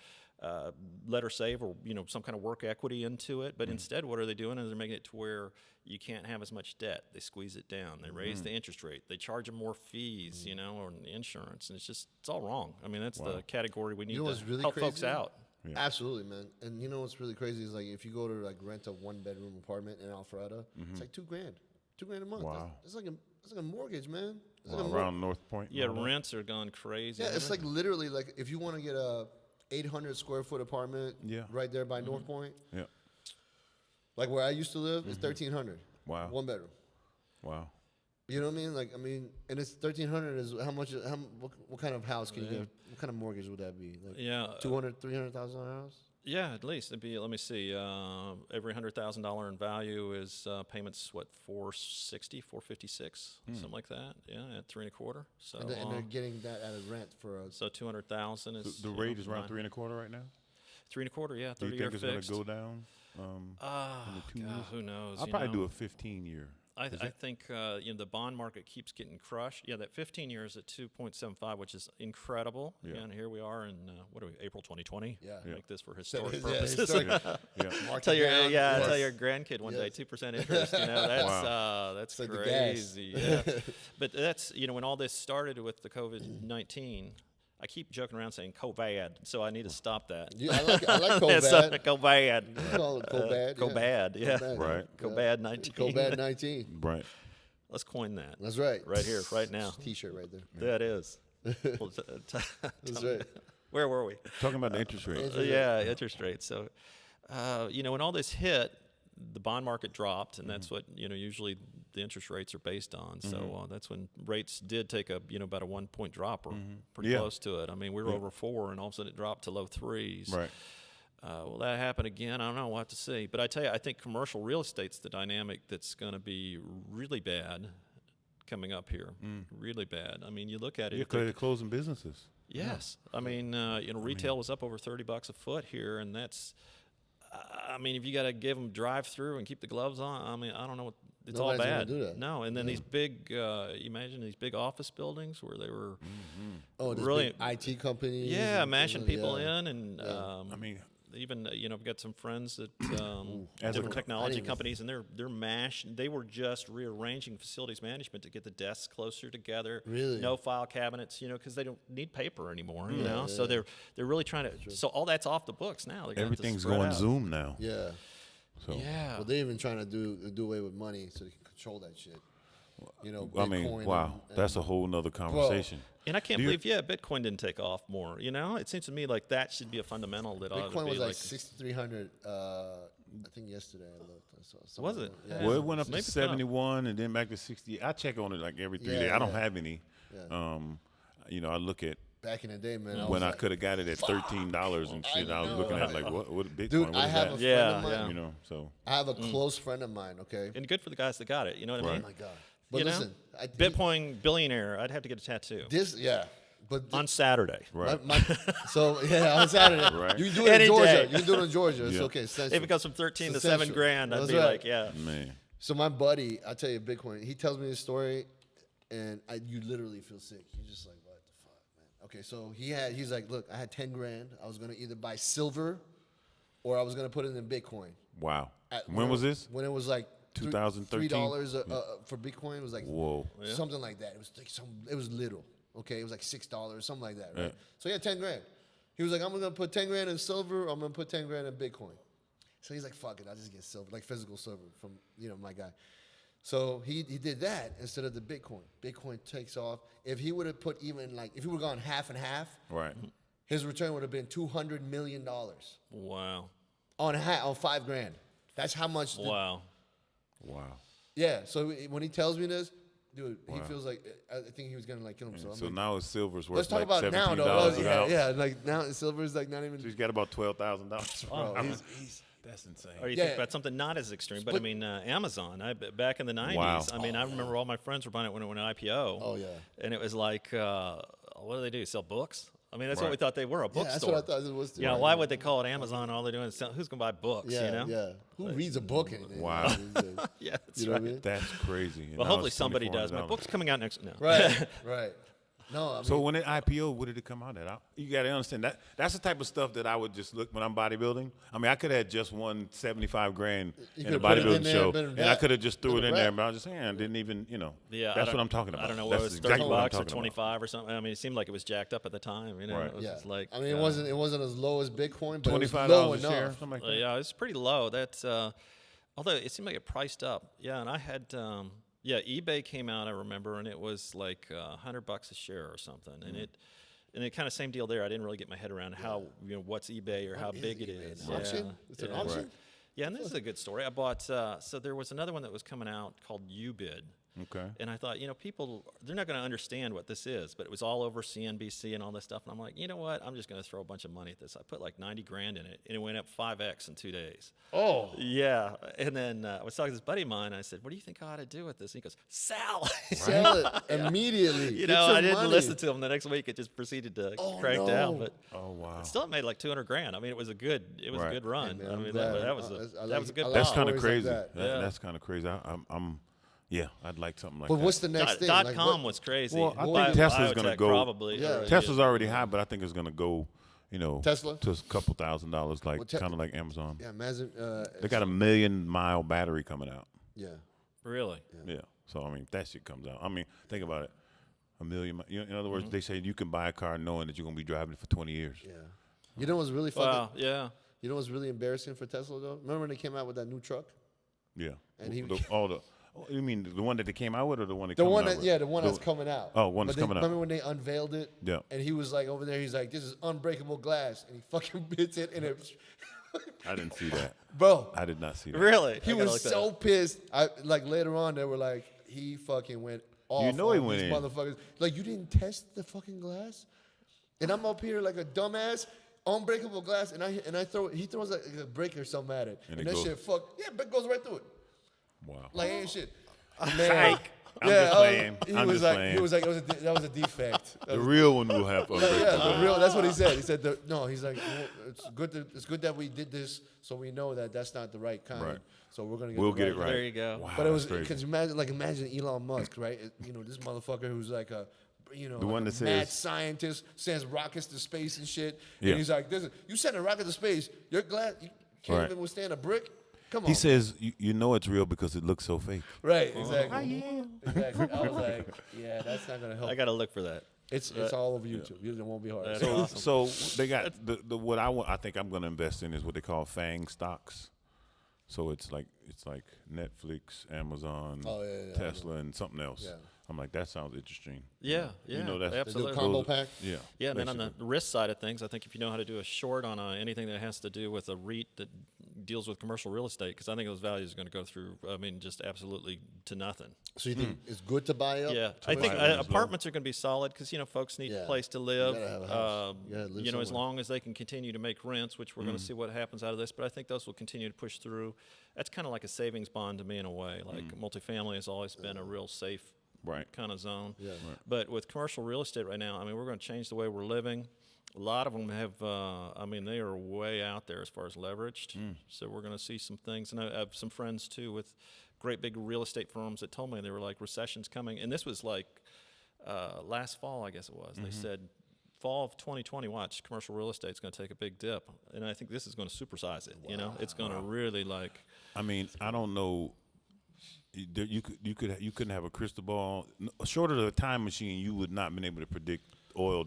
let her save, or you know, some kind of work equity into it. But instead, what are they doing? Is they're making it to where you can't have as much debt. They squeeze it down. They raise the interest rate. They charge them more fees. You know, or insurance, and it's all wrong. I mean, that's the category we need You know what's to really help crazy? folks out. Absolutely, man. And you know what's really crazy is like if you go to like rent a 1-bedroom apartment in Alpharetta, it's like $2,000, $2,000 a month. Wow. It's like a mortgage, man. It's like Wow, a around North Point. and Yeah, all that? rents are gone crazy. Yeah, it's like literally like if you want to get a 800 square foot apartment Yeah. right there by North Point, Yeah. like where I used to live, it's 1,300. Wow. 1 bedroom. Wow. You know what I mean? Like, I mean, and it's 1,300 is how much? What kind of house can you get? What kind of mortgage would that be? Like yeah, 200, 300,000 house? yeah, at least it'd be. Let me see. Every $100,000 in value is payments. What, 460, 456, something like that. Yeah, at 3 1/4. So And they're getting that at a rent for a. so 200,000 is The you know, rate is around nine- 3 1/4 right now. 3 1/4. Yeah, Do you 30-year think it's fixed. going to go down? Ah, the 2 God, years? who knows? I'll you probably know? do a 15-year. I think you know, the bond market keeps getting crushed. Yeah, that 15 years at 2.75, which is incredible. Yeah. And here we are in what are we? April 2020. Yeah. Make this for historic yeah, purposes. historic. Yeah. Mark Tell it your down. tell Yes. your grandkid one day Yes. 2% interest. You know, that's like the gas. crazy. Yeah. But that's, you know, when all this started with the COVID-19. I keep joking around saying "COVID," so I need to stop that. Yeah, I like It's COVID. COVID. We call it COVID. COVID, yeah. COVID. Right. COVID 19. COVID 19. Right. Let's coin that. That's right. Right here, right now. T-shirt right there. That is. Well, That's right. Where were we? Talking about the interest rate. Yeah, interest rates. So, you know, when all this hit, the bond market dropped, and that's what, you know, usually the interest rates are based on. So that's when rates did take a about a 1 point drop or pretty Yeah. close to it. I mean, we were over 4, and all of a sudden it dropped to low 3s. Right. Will that happen again? I don't know. We'll have to see. But I tell you, I think commercial real estate's the dynamic that's going to be really bad coming up here. Really bad. I mean, you look at it. Yeah, because they're closing businesses. Yes. I mean, retail was up over $30 a foot here, and that's. I mean, if you got to give them drive-through and keep the gloves on, I mean, I don't know what. It's Nobody's all gonna bad. do that. No, and then these big. Imagine these big office buildings where they were. this really big IT companies. Yeah, and mashing things, people yeah. in, and I mean, even I've got some friends that As a different co- technology even- companies, and they're mashing. They were just rearranging facilities management to get the desks closer together. Really? No file cabinets, because they don't need paper anymore. So they're really trying to. So all that's off the books now. They're gonna have to everything's spread going out. Zoom now. Yeah. So Yeah. Well, they're even trying to do away with money so they can control that shit. I mean, Bitcoin wow, and- that's a whole nother conversation. And I can't Do you- believe, Bitcoin didn't take off more. It seems to me like that should be a fundamental that ought to Bitcoin be was like. like 6,300. I think yesterday I looked. I saw something Was like it? that. Well, it went up Maybe to it's gone up. 71 and then back to 60. I check on it like every 3 Yeah, days. I don't yeah. have any. Yeah. I look at Back in the day, man. when I was could have got it at $13 and shit. I was know, looking at like what Bitcoin? Dude, what I is have that? a friend Yeah, of mine. yeah. You know, so I have a close friend of mine. Okay. And good for the guys that got it. You know what I mean? Oh my god. But You know? listen, Bitcoin billionaire. I'd have to get a tattoo yeah. But on Saturday. right. So yeah, on Saturday, Right. you can do it Any in Georgia. day. You can do it in Georgia. It's Yeah. okay. It's If essential. it goes from 13 to It's 7 essential. grand, I'd That's be right. like, yeah. Man, So my buddy, I tell you, Bitcoin. He tells me this story, and you literally feel sick. You're just like, what the fuck, man? Okay, so he's like, look, I had 10 grand. I was gonna either buy silver, or I was gonna put it in Bitcoin. wow. When When was this? When it was like 2013? $3 for Bitcoin. It was like Whoa. something like that. It was like it was little. Okay, it was like $6, something like that, right? Yeah. So he had 10 grand. He was like, I'm gonna put 10 grand in silver. Or I'm gonna put 10 grand in Bitcoin. So he's like, fuck it, I'll just get silver, like physical silver from my guy. So he did that instead of the Bitcoin. Bitcoin takes off. If he would have put even like if he would have gone half and half, Right. his return would have been $200 million Wow. on 5 grand. That's how much. Wow. Wow. Yeah. So when he tells me this, dude, he Wow. feels like I think he was gonna like kill himself. I'm So like, now his silver's worth let's talk like about now, $17 though. an Yeah, ounce. yeah. Like now, silver is like not even. So he's got about $12,000. Bro, That's insane. Or you Yeah. think about something not as extreme, but I But- mean, Amazon. Back in the 90s, Wow. I mean, I remember all my friends were buying it when it went IPO. Oh, yeah. And it was like, what do they do? Sell books? I mean, that's what Right. we thought they were, a Yeah, bookstore. that's what I thought it was. Too. Yeah, why would they call it Amazon? All they're doing is who's going to buy books, Yeah, you know? yeah. Who reads a book anymore? Wow. these days? Yeah, that's You know right. what I mean? That's crazy. And Well, now hopefully it's somebody does. My $2,400. book's coming out next. No. Right, right. No, I mean, So when it IPO, what did it come out at? You got to understand that that's the type of stuff that I would just look when I'm bodybuilding. I mean, I could have just won 75 grand You in a could've put it in bodybuilding there, show, been and I that- could have just threw it been a in there, wrap. but I was just saying, I didn't even, Yeah, that's what I'm talking about. I don't know That's what it was, exactly 30 what I'm bucks or talking about. 25 or something. I mean, it seemed like it was jacked up at the time, you know? Right. It was yeah. just like, I mean, it wasn't as low as Bitcoin, but it was $25 low a share, enough. something like that. yeah, it's pretty low. That's although it seemed like it priced up. Yeah, and I had eBay came out. I remember, and it was like $100 a share or something, and it kind of same deal there. I didn't really get my head around how what's eBay or how is big it eBay? is. An auction? It's an auction? Right. Yeah, and this is a good story. I bought so there was another one that was coming out called Ubid. Okay. And I thought, people, they're not going to understand what this is, but it was all over CNBC and all this stuff. And I'm like, you know what? I'm just going to throw a bunch of money at this. I put like 90 grand in it, and it went up 5x in 2 days. Oh, Yeah. And then I was talking to this buddy of mine. I said, what do you think I ought to do with this? And he goes, sell. sell it immediately. You Get know, your I didn't money. listen to him. The next week, it just proceeded to crank down. no. But Oh wow. still, it made like 200 grand. I mean, it was a good Right. good run. Hey, man, I I'm mean, glad. that was I that like- was a good I like That's buy. kind of stories like crazy. that. Yeah. That's kind of crazy. Yeah, I'd like something like But that. what's the next thing? Dot Like, com what- was crazy. Well, I think Bi- Tesla's gonna biotech go- Probably. Yeah. Tesla's already high, but I think it's going to go, Tesla? to a couple $1,000s, like Well, kind of like Amazon. Yeah, imagine. They got a 1,000,000-mile battery coming out. Yeah. Really? Yeah. So I mean, if that shit comes out. I mean, think about it. 1,000,000. In other words, they say you can buy a car knowing that you're going to be driving it for 20 years. Yeah. You know what's really fucking? Wow. Yeah. You know what's really embarrassing for Tesla though? Remember when they came out with that new truck? Yeah. And he- You mean the one that they came out with, or the one that The coming one out that, with? yeah, the one that's coming out. Oh, one But that's coming out. Remember when they unveiled it? Yeah. And he was like over there. He's like, "This is unbreakable glass," and he fucking bits it, and it I didn't see that. Bro, I did not see that. Really? he was so pissed. Like later on, they were like, he fucking went off. You know he on went these in. motherfuckers. Like, you didn't test the fucking glass, and I'm up here like a dumbass, unbreakable glass, and he throws like a brick or something at it, And and it that goes- shit brick goes right through it, Wow. like ain't shit. Psych. I'm just playing. He I'm was just like, playing. he was like, that was a defect. The real one will have Yeah, the real. That's what he said. He said, he's like, well, it's good that we did this, so we know that that's not the right kind. Right. So we're gonna We'll the get it kind. right. There you go. Wow, But it was that's crazy. because imagine Elon Musk, right? This motherfucker who's like a, The like one a that mad says- scientist, sends rockets to space and shit. Yeah. And he's like, you send a rocket to space, you're glad you can't Right. even withstand a brick. Come on. He says, you know it's real because it looks so fake. right, exactly. Exactly. I was like, yeah, that's not gonna help. I got to look for that. It's all over YouTube. It won't be hard. That's So, awesome. So they got the what I think I'm going to invest in is what they call FANG stocks. So it's like Netflix, Amazon, Oh, yeah, Tesla, and something else. Yeah. I'm like, that sounds interesting. Yeah, You know, that's- they do a absolutely. combo Those- pack. Yeah. Yeah, and then on the basically. risk side of things, I think if you know how to do a short on anything that has to do with a REIT that deals with commercial real estate, because I think those values are going to go through, just absolutely to nothing. So you think it's good to buy up? Yeah, to I buy think up? low. apartments are going to be solid because folks need Yeah. a place to You live. gotta have a house. You gotta live As somewhere. long as they can continue to make rents, which we're going to see what happens out of this. But I think those will continue to push through. That's kind of like a savings bond to me in a way. Like multifamily has always been a real safe Right. kind of zone. Yeah. Right. But with commercial real estate right now, we're going to change the way we're living. A lot of them have, they are way out there as far as leveraged. So we're going to see some things. And I have some friends, too, with great big real estate firms that told me they were like, recession's coming. And this was like last fall, I guess it was. They said, fall of 2020, watch, commercial real estate's going to take a big dip. And I think this is going to supersize it. It's going to really like. I mean, I don't know. You couldn't have a crystal ball. Short of the time machine, you would not have been able to predict oil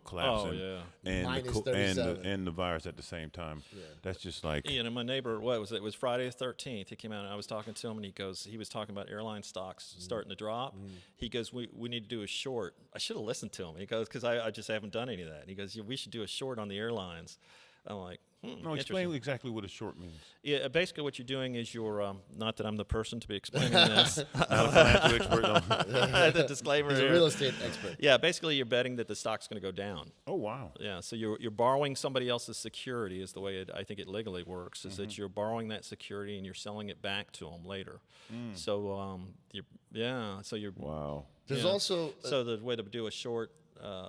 collapsing, yeah. and Minus the 37. and the virus at the same time. That's just like My neighbor, what was it? It was Friday the 13th. He came out and I was talking to him, and he was talking about airline stocks starting to drop. He goes, we need to do a short. I should have listened to him. He goes, because I just haven't done any of that. He goes, we should do a short on the airlines. I'm like, no. Explain exactly what a short means. Yeah, basically what you're doing is you're, not that I'm the person to be explaining this. Not a financial expert. No. The disclaimer He's a here. real estate expert. Yeah, basically you're betting that the stock's going to go down. Oh wow. Yeah, so you're borrowing somebody else's security is the way I think it legally works. Is that you're borrowing that security and you're selling it back to them later. So you're Wow. There's yeah. also So the way to do a short,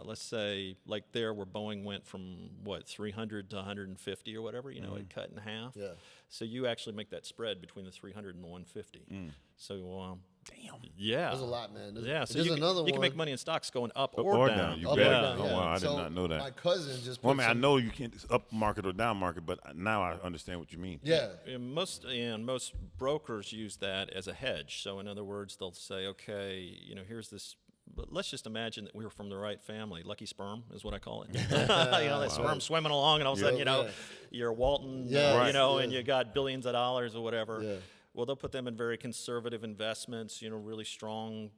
let's say like there where Boeing went from 300 to 150 or whatever, it cut in half. Yeah. So you actually make that spread between the 300 and the 150. So Damn. yeah, there's a lot, man. Yeah, so there's you another can one. make money in stocks going up Up or or down. down, you Up bet. or Yeah. down, Oh, yeah. wow, I did So not know that. My cousin just. Well, put I some- know you can't it's up market or down market, but now I understand what you mean. Yeah. And most brokers use that as a hedge. So in other words, they'll say, okay, here's this. But let's just imagine that we were from the right family. Lucky sperm is what I call it. That sperm swimming along, and all of a sudden, Yeah. you're Walton, Yeah, right. and you got billions of dollars or whatever. Yeah. Well, they'll put them in very conservative investments. Really strong.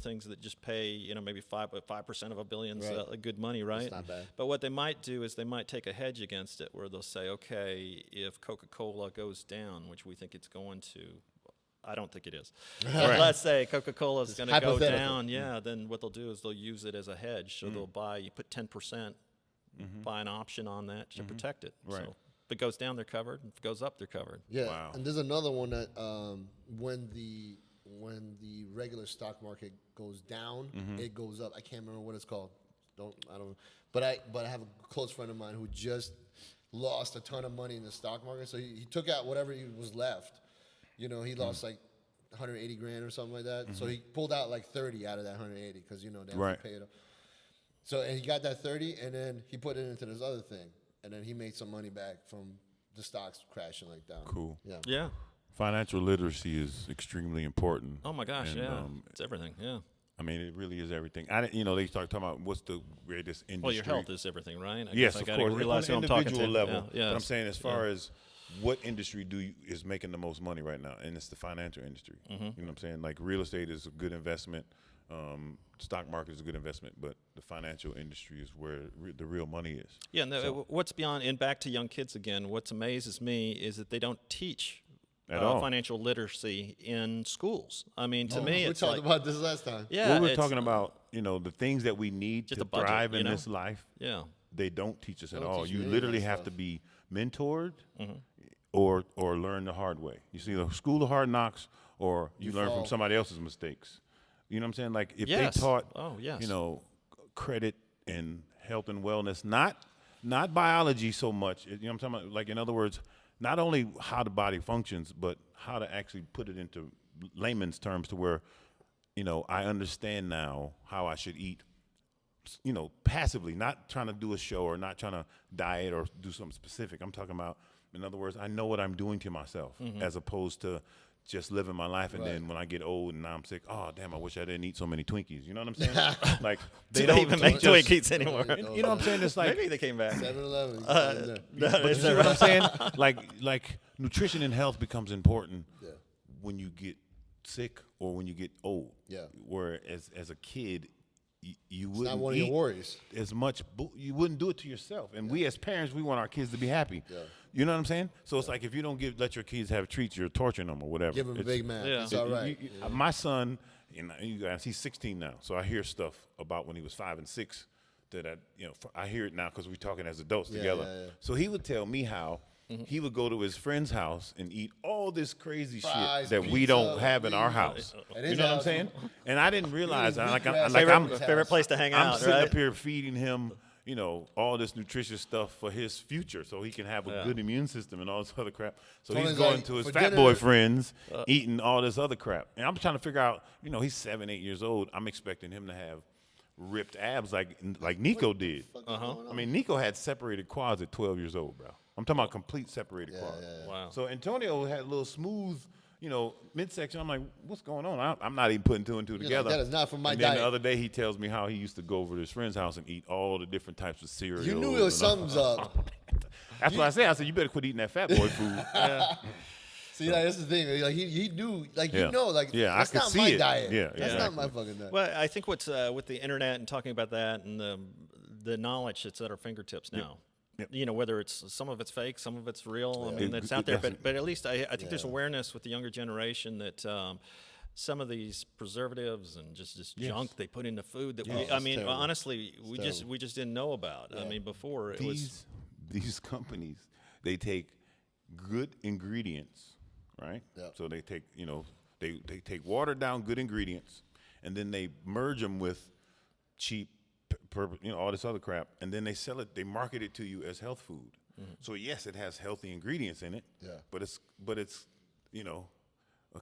Things that just pay, maybe 5% of a billion's Right. good money, right? not bad. But what they might do is they might take a hedge against it, where they'll say, okay, if Coca-Cola goes down, which we think it's going to. I don't think it is. But let's say Coca-Cola is going to go hypothetical. down. Yeah, then what they'll do is they'll use it as a hedge. So they'll you put 10%, buy an option on that to protect it. Right. So if it goes down, they're covered. If it goes up, they're covered. Yeah. Wow. And there's another one that when the regular stock market goes down, it goes up. I can't remember what it's called. I don't. But I have a close friend of mine who just lost a ton of money in the stock market. So he took out whatever was left. He lost like 180 grand or something like that. So he pulled out like 30 out of that 180 because they have Right. to pay it up. So and he got that 30 and then he put it into this other thing and then he made some money back from the stocks crashing like down. Cool. Yeah. Yeah. Financial literacy is extremely important. Oh my gosh. And, Yeah. It's everything. Yeah. I mean, it really is everything. They start talking about what's the greatest industry. Well, your health is everything, right? I Yes, guess I of gotta course. realize On who an I'm talking individual to. level. Yeah. But I'm saying as far as what industry is making the most money right now, and it's the financial industry. You know what I'm saying? Like real estate is a good investment. Stock market is a good investment, but the financial industry is where the real money is. Yeah, and what's beyond, and back to young kids again, what amazes me is that they don't teach At all. financial literacy in schools. I mean, to me, We it's talked like, about this last time. yeah, Well, we're it's, talking about, the things that we need Just to a budget, thrive in you know? this life. yeah. They don't teach us at Don't all. teach you You any of literally that have stuff. to be mentored Mm-hmm. or learn the hard way. You see, the school of hard knocks, or you learn fall. from somebody else's mistakes. You know what I'm saying? Like if Yes. they taught, Oh, yes. credit and health and wellness, not biology so much. You know what I'm talking about? Like in other words, not only how the body functions, but how to actually put it into layman's terms to where, I understand now how I should eat. Passively, not trying to do a show or not trying to diet or do something specific. I'm talking about, in other words, I know what I'm doing to myself as opposed to just living my life. And then when I get old and now I'm sick, oh, damn, I wish I didn't eat so many Twinkies. You know what I'm saying? Like, They don't even make just- Twinkies anymore. You know what I'm saying? It's like, Maybe they came back. 7-Eleven. but you see what I'm saying? Like nutrition and health becomes important when you get sick or when you get old. Yeah. Whereas as a kid, you It's wouldn't not one of your eat worries. as much. You wouldn't do it to yourself. And we as parents, we want our kids to be happy. Yeah. You know what I'm saying? So it's like if you don't let your kids have treats, you're torturing them or whatever. Give him a Big Mac. Yeah. It's all right. My son, you guys, he's 16 now, so I hear stuff about when he was 5 and 6 that I hear it now because we're talking as adults together. yeah. So he would tell me how he would go to his friend's house and eat all this crazy Fries, shit that we pizza, don't have in our pizza. house. At You his know what I'm house, saying? And I didn't realize. eating Like, wheatgrass like at I'm his Favorite place to hang I'm out, sitting right? up here feeding him, all this nutritious stuff for his future, so he can have a good immune system and all this other crap. So he's Tony's going like, to his for fat dinner- boy friends, eating all this other crap. And I'm trying to figure out, he's 7, 8 years old. I'm expecting him to have ripped abs like Nico did. I mean, Nico had separated quads at 12 years old, bro. I'm talking about complete separated quads. Wow. So Antonio had a little smooth, midsection. I'm like, what's going on? I'm not even putting two and two together. that is not from my and then diet. the other day he tells me how he used to go over to his friend's house and eat all the different types of cereal. You knew your something's up. That's what I said. I said, you better quit eating that fat boy food. See, that's the thing. Like he knew, like Yeah. like Yeah, I that's could not see my it. diet. Yeah, that's exactly. not my fucking diet. Well, I think what's with the internet and talking about that and the knowledge that's at our fingertips now. Yep. Whether it's some of it's fake, some of it's real. I mean, It- it's out there. that's- But at least I think there's awareness with the younger generation that some of these preservatives and just this junk they put into food that it's terrible. honestly, we terrible. just didn't know about. I mean, before it was. These companies, they take good ingredients, right? Yeah. So they take, they take watered down good ingredients, and then they merge them with cheap, all this other crap, and then they sell it. They market it to you as health food. So yes, it has healthy ingredients in it. Yeah. But it's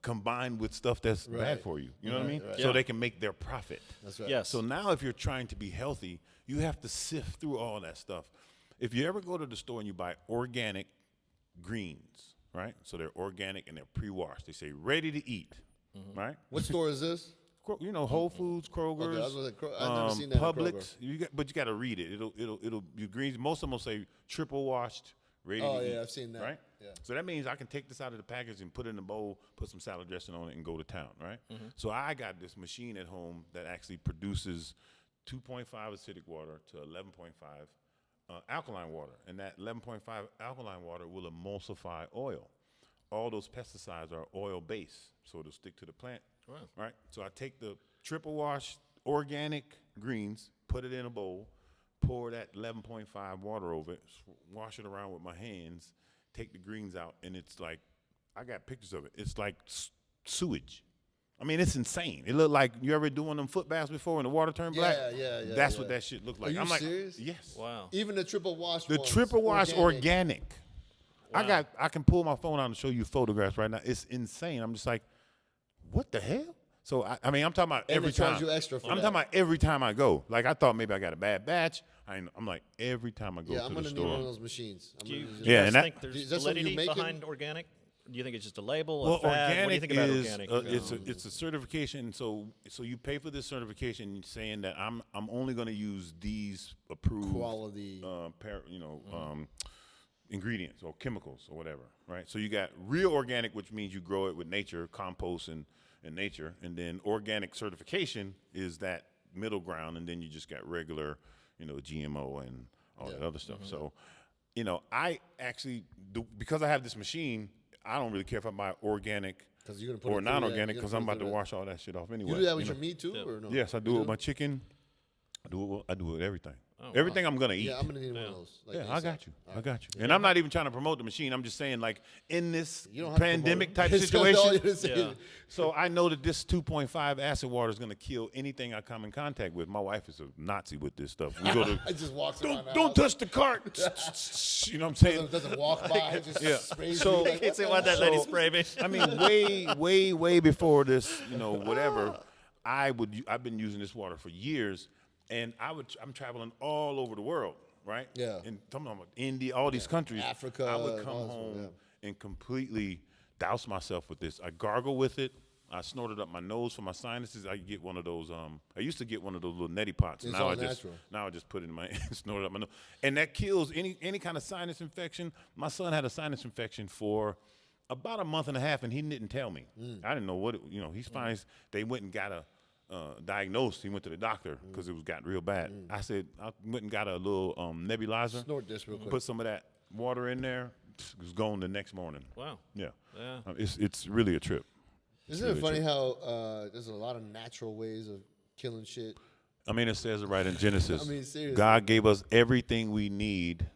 combined with stuff that's bad Right. for you. You know what I mean? right. So Yeah. they can make their profit. That's right. Yes. So now if you're trying to be healthy, you have to sift through all that stuff. If you ever go to the store and you buy organic greens, right? So they're organic and they're pre-washed. They say ready to eat, right? What store is this? Whole Foods, Kroger's, Okay, I was gonna say, I've never seen that in Publix. But you got to read it. It'll your greens. Most of them will say triple washed, ready Oh, to eat. yeah, I've seen that. Right. Yeah. So that means I can take this out of the package and put it in a bowl, put some salad dressing on it, and go to town. Right. So I got this machine at home that actually produces 2.5 acidic water to 11.5 alkaline water, and that 11.5 alkaline water will emulsify oil. All those pesticides are oil based, so it'll stick to the plant. Wow. Right. So I take the triple wash organic greens, put it in a bowl, pour that 11.5 water over it, wash it around with my hands, take the greens out, and it's like, I got pictures of it. It's like sewage. I mean, it's insane. It looked like, you ever doing them foot baths before and the water turned black? Yeah. That's what that shit looked like. you I'm like, serious? yes. Wow. Even the triple wash. The ones, triple wash organic. Wow. I can pull my phone out and show you photographs right now. It's insane. I'm just like, what the hell? So I mean, I'm talking about And every they charge time. you extra for I'm that. talking about every time I go. Like I thought maybe I got a bad batch. I'm like every time I go Yeah, to I'm the gonna need one of store. those machines. I'm Do you, gonna do just- you Yeah, guys and that- think there's Is that something you validity make it? behind organic? Do you think it's just a label, Well, a fad? What do you organic think about is organic? it's a certification. So you pay for this certification saying that I'm only going to use these approved Quality. ingredients or chemicals or whatever, right? So you got real organic, which means you grow it with nature, compost, and in nature, and then organic certification is that middle ground, and then you just got regular, GMO and all that other stuff. So, I actually do, because I have this machine. I don't really care if I buy organic you're gonna put or it through, non-organic you're because gonna I'm put it about to through wash all that shit off anyway. You do that with your meat too, or no? Yes, I do it with my chicken. I do it with everything. Everything I'm gonna eat. Yeah, I'm gonna need one of those. Like I ASAP. got you. I got you. And I'm not even trying to promote the machine. I'm just saying, like, in this You don't have to pandemic promote type it. That's all situation, you're saying. Yeah. so I know that this 2.5 acid water is going to kill anything I come in contact with. My wife is a Nazi with this stuff. We go to, I just walks around. don't touch the cart. You know what I'm saying? Doesn't walk by. Just Yeah. sprays So- you. Like, Can't say what why the that hell? lady spray me. I mean, way before this, whatever. I've been using this water for years, and I'm traveling all over the world, right? Yeah. And talking about India, all these countries. Africa, I would come all this, home and completely douse myself with this. I gargle with it. I snort it up my nose for my sinuses. I get one of those. I used to get one of those little neti pots. It's Now all I just natural. put it in my snort it up my nose, and that kills any kind of sinus infection. My son had a sinus infection for about a month and a half, and he didn't tell me. I didn't know what he's fine. They went and got a diagnosed. He went to the doctor because it was gotten real bad. I went and got a little nebulizer. Snort this real quick. Put some of that water in there. It was gone the next morning. Wow. Yeah. Yeah. It's really a trip. Isn't it funny how there's a lot of natural ways of killing shit? I mean, it says it right in Genesis. I mean, seriously. God gave us everything we need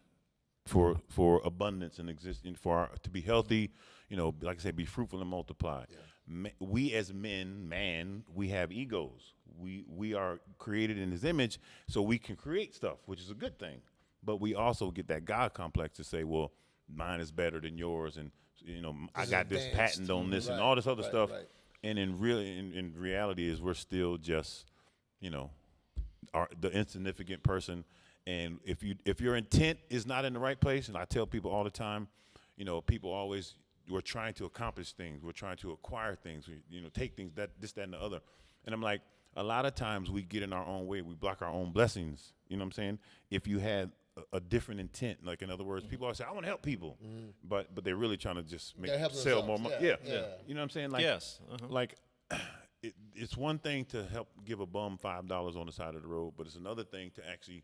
for abundance and existence, to be healthy. Like I said, be fruitful and multiply. Yeah. We as man, we have egos. We are created in His image, so we can create stuff, which is a good thing. But we also get that God complex to say, well, mine is better than yours, and I got this patent on this and all this other stuff. Right. And in reality, is we're still just, the insignificant person. And if your intent is not in the right place, and I tell people all the time, people always, we're trying to accomplish things, we're trying to acquire things, take things, that, and the other. And I'm like, a lot of times we get in our own way, we block our own blessings. You know what I'm saying? If you had a different intent, like in other words, people always say, I want to help people, but they're really trying to just sell more money. Yeah. You know what I'm saying? Like, Yes. like it's one thing to help give a bum $5 on the side of the road, but it's another thing to actually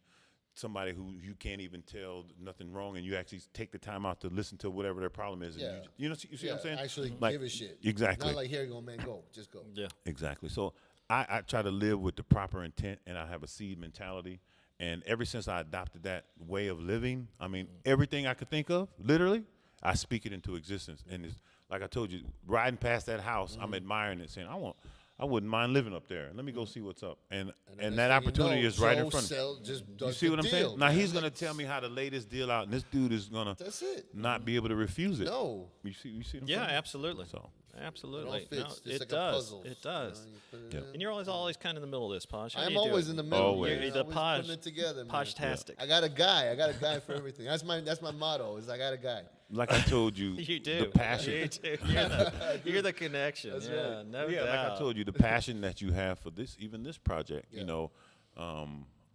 somebody who you can't even tell nothing wrong, and you actually take the time out to listen to whatever their problem is. And you see what I'm saying? Actually Like, give a shit. Exactly. Not like, here you go, man, go. Just go. Yeah. Exactly. So I try to live with the proper intent, and I have a seed mentality. And ever since I adopted that way of living, I mean, everything I could think of, literally, I speak it into existence. And it's, like I told you, riding past that house, I'm admiring it, saying, I wouldn't mind living up there. Let me go see what's up. And that opportunity is right in front of me. You see what I'm saying? Now, he's going to tell me how to lay this deal out, and this dude is going That's it. not be able to refuse it. No. You see what I'm Yeah, saying? absolutely. So, Absolutely. It all fits. It's it like does. a puzzle. It does. You put it Yeah. in. And you're always kind of in the middle of this, Posh. How do I'm you do always it? in the middle. Always. Man. You're the Always Posh. putting it together, man. Posh-tastic. I got a guy for everything. That's my motto. Is I got a guy. like I told you, You do. the passion. You do. You're the connection. That's yeah, right. no Yeah, doubt. like I told you, the passion that you have for this project, Yeah.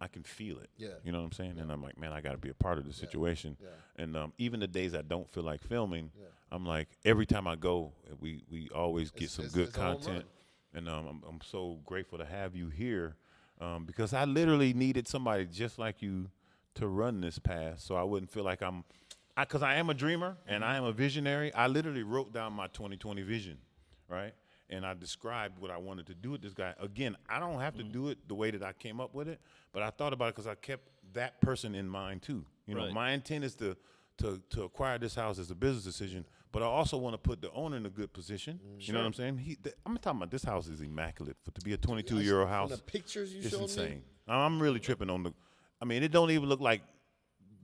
I can feel it. Yeah. You know what I'm saying? And I'm like, man, I got to be a part of this situation. Yeah. And even the days I don't feel like filming, I'm like, every time I go, we always get some good it's a home content. And I'm so grateful to have you here because I literally needed somebody just like you to run this path, so I wouldn't feel like because I am a dreamer and I am a visionary. I literally wrote down my 2020 vision, right? And I described what I wanted to do with this guy. Again, I don't have to do it the way that I came up with it, but I thought about it because I kept that person in mind too. Right. My intent is to acquire this house as a business decision, but I also want to put the owner in a good position. You know what I'm saying? I'm talking about this house is immaculate to be a 22-year-old house. From the pictures you It's showed insane. me. I'm really tripping on it don't even look like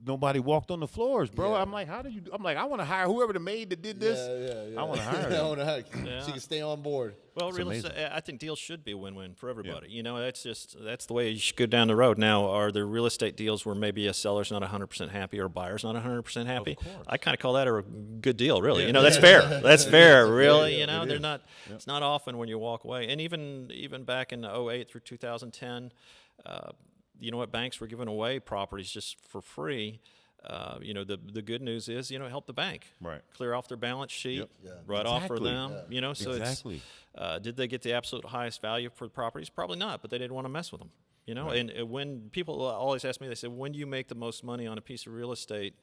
nobody walked on the floors, bro. Yeah. I'm like, how did you I'm like, I want to hire whoever the maid that did this. Yeah. I want to hire I them. want to hire. Yeah. So you can stay on board. Well, It's really, amazing. I think deals should be a win-win for everybody. That's the way you should go down the road. Now, are there real estate deals where maybe a seller's not 100% happy or a buyer's not 100% happy? Of course. I kind of call that a good deal, really. That's fair. That's fair, really. It They're is. not. It's not often when you walk away. And even back in '08 through 2010, banks were giving away properties just for free. the good news is, help the bank. Right. Clear off their balance sheet, Yep. Yeah. write off for Exactly. them. So Exactly. did they get the absolute highest value for the properties? Probably not, but they didn't want to mess with them. Right. And when people always ask me, they say, when do you make the most money on a piece of real estate,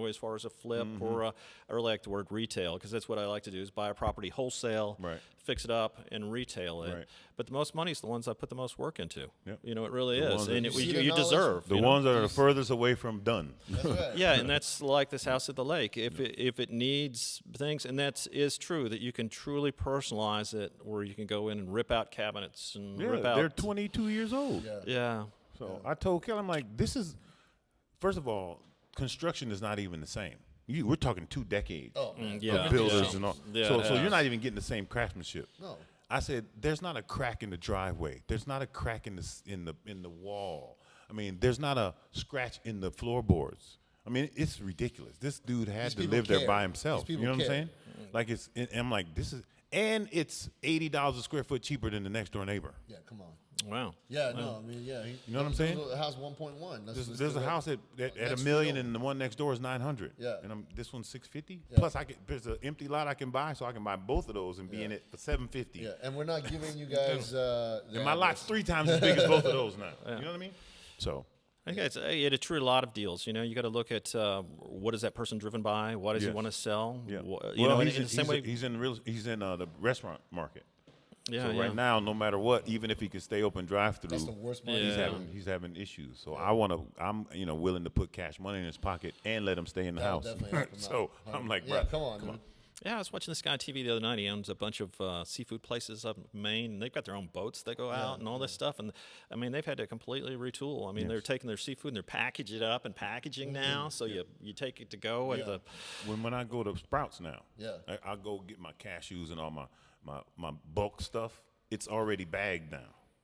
as far as a flip or I really like the word retail, because that's what I like to do is buy a property wholesale, Right. fix it up, and retail it. Right. But the most money is the ones I put the most work into. Yep. It really The is. ones that And you see the you knowledge? deserve. The ones that are the furthest away from done. That's right. Yeah, and that's like this house at the lake. If it needs things, and that is true, that you can truly personalize it, where you can go in and rip out cabinets and rip out. They're 22 years old. Yeah. Yeah. So I told Kelly, I'm like, this is, first of all, construction is not even the same. We're talking 2 decades Oh, man. Yeah. of builders Yeah. and all. Yeah, so it you're has. not even getting the same craftsmanship. No. I said, there's not a crack in the driveway. There's not a crack in the wall. I mean, there's not a scratch in the floorboards. I mean, it's ridiculous. This dude had These to people live there care. by himself. These You know people what I'm care. saying? Like and I'm like, this is, and it's $80 a square foot cheaper than the next door neighbor. Yeah, come on. Wow. Yeah, no, I mean, yeah. You know what I'm saying? The house 1.1. There's a house at Next $1 million, door. and the one next door is 900. Yeah. And this one's 650. Yeah. Plus, there's an empty lot I can buy, so I can buy both of those and be in it for 750. Yeah, and we're not giving you guys. And my lot's 3 times as big as both of those now. You know what I mean? So. I think it's a true lot of deals. You got to look at what is that person driven by? What does he Yes. want to sell? Yeah. In the same way. He's in the restaurant market. Yeah, So yeah. right now, no matter what, even if he can stay open drive-through, That's the worst part. Yeah. he's having issues. So I'm willing to put cash money in his pocket and let him stay in the That'll house. definitely help him So out. I'm like, Yeah, bro, come on, dude. Yeah, I was watching this guy on TV the other night. He owns a bunch of seafood places up in Maine. And they've got their own boats that go out and all this stuff. And I mean, they've had to completely retool. I mean, they're taking their seafood and they're packaging it up and packaging now. So you take it to go at the. when I go to Sprouts now, Yeah. I go get my cashews and all my bulk stuff. It's already bagged now.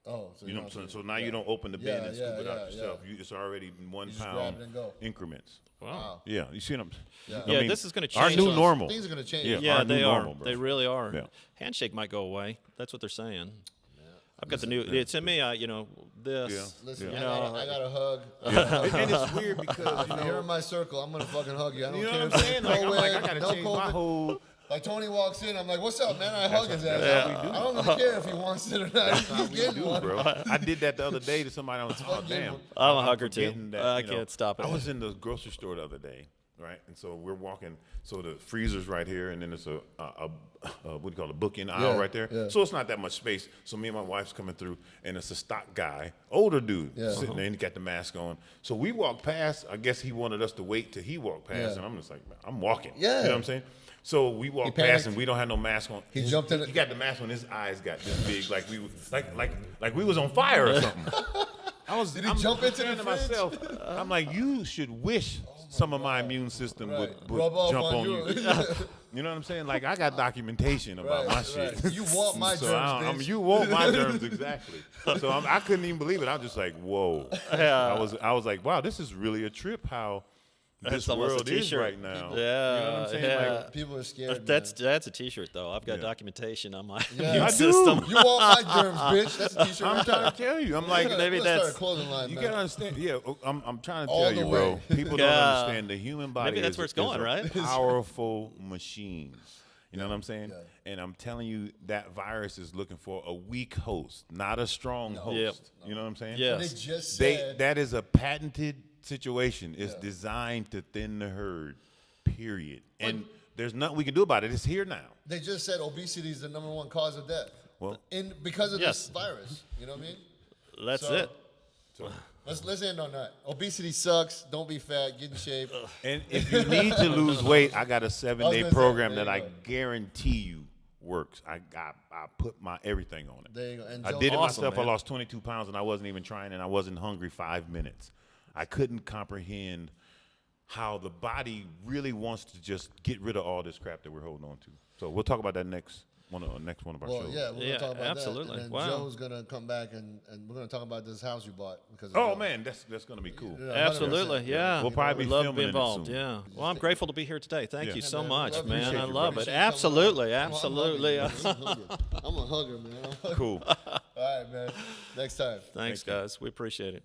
Oh, so You know what I'm saying? So now you don't open the bin and scoop it out yourself. It's already in 1 just grab pound it and go. increments. Wow. Yeah, you see what I'm Yeah. I Yeah, mean, this is gonna Our change new us. normal. Things are gonna change. Yeah, Yeah, our new they are. normal, bro. They really are. Yeah. Handshake might go away. That's what they're saying. I've got the new. It's in me. This. Yeah. Listen, You I know, got a hug. and it's weird because If you're in my circle, I'm gonna fucking hug you. I don't you know care what I'm if saying? it's Like, I'm like, I COVID, gotta no change my COVID. whole. Like Tony walks in, I'm like, "What's up, man?" I hug his ass. That's how we do. I don't even care if he wants it or not. He's How we getting do, one. bro. I did that the other day to somebody. I was oh damn. I'm a hugger too. forgetting that, I you know, can't stop it. I was in the grocery store the other day, right? And so we're walking. So the freezer's right here, and then there's a what do you call it, a bookend aisle Yeah, right there. yeah. So it's not that much space. So me and my wife's coming through, and it's a stock guy, older dude, Yeah. sitting there, and he got the mask on. So we walked past. I guess he wanted us to wait till he walked past, Yeah. and I'm just like, man, I'm walking. Yeah. You know what I'm saying? So we walked panicked. past, and we don't have no mask on. He jumped in He it. got the mask on. His eyes got this big, like we like we was on fire or something. Did he jump into saying the to fridge? myself, I'm like, you should wish some of my immune system Right. would Rub off jump on on you. you. You know what I'm saying? Like I got documentation about my shit. right. You want my So germs, bitch. you want my germs exactly. So I couldn't even believe it. I was just like, whoa. I was like, wow, this is really a trip. How this That's almost a world is t-shirt. right now. Yeah, you know what I'm saying? yeah. Like, People are scared. That's man. a T-shirt though. I've got Yeah. documentation on my Yeah. immune I do. system. You want my germs, bitch. That's a t-shirt. I'm trying to tell you. I'm like, maybe Let's start that's- a clothing line, you man. gotta understand. Yeah, I'm trying to All tell the you, bro. way. People don't Yeah. understand the human body. Maybe that's is- where it's is going, a right? Powerful machines. You know what I'm saying? Yeah. And I'm telling you, that virus is looking for a weak host, not a strong host. Yep. You know what I'm saying? Yeah. They Yes. just said. That is a patented situation. It's Yeah. designed to thin the herd. Period. And there's nothing we can do about it. It's here now. They just said obesity is the #1 cause of death. Well, Because of Yes. this virus. You know what I mean? That's So- it. Let's end on that. Obesity sucks. Don't be fat. Get in shape. and if you need to lose weight, I got a 7-day gonna say, program there that you I go. guarantee you works. I put my everything on it. There you go. And I Joe- did it Awesome, myself. man. I lost 22 pounds and I wasn't even trying and I wasn't hungry 5 minutes. I couldn't comprehend how the body really wants to just get rid of all this crap that we're holding on to. So we'll talk about that next one of our Well, shows. yeah, we're Yeah, gonna talk about absolutely. that. And then Wow. Joe's gonna come back and we're gonna talk about this house you bought because. Oh man, that's gonna be cool. Yeah. Absolutely, 100%. yeah. We'll probably We'd be love to filming be it involved. soon. Yeah. Well, I'm grateful to be here today. Thank Yeah. you so man, much, love you. man. Appreciate I you, love bro. it. Appreciate you coming Absolutely, on. I'm a absolutely. hugger. I'm a hugger, man. Cool. All right, man. Next time. Thanks, Thank you. guys. We appreciate it.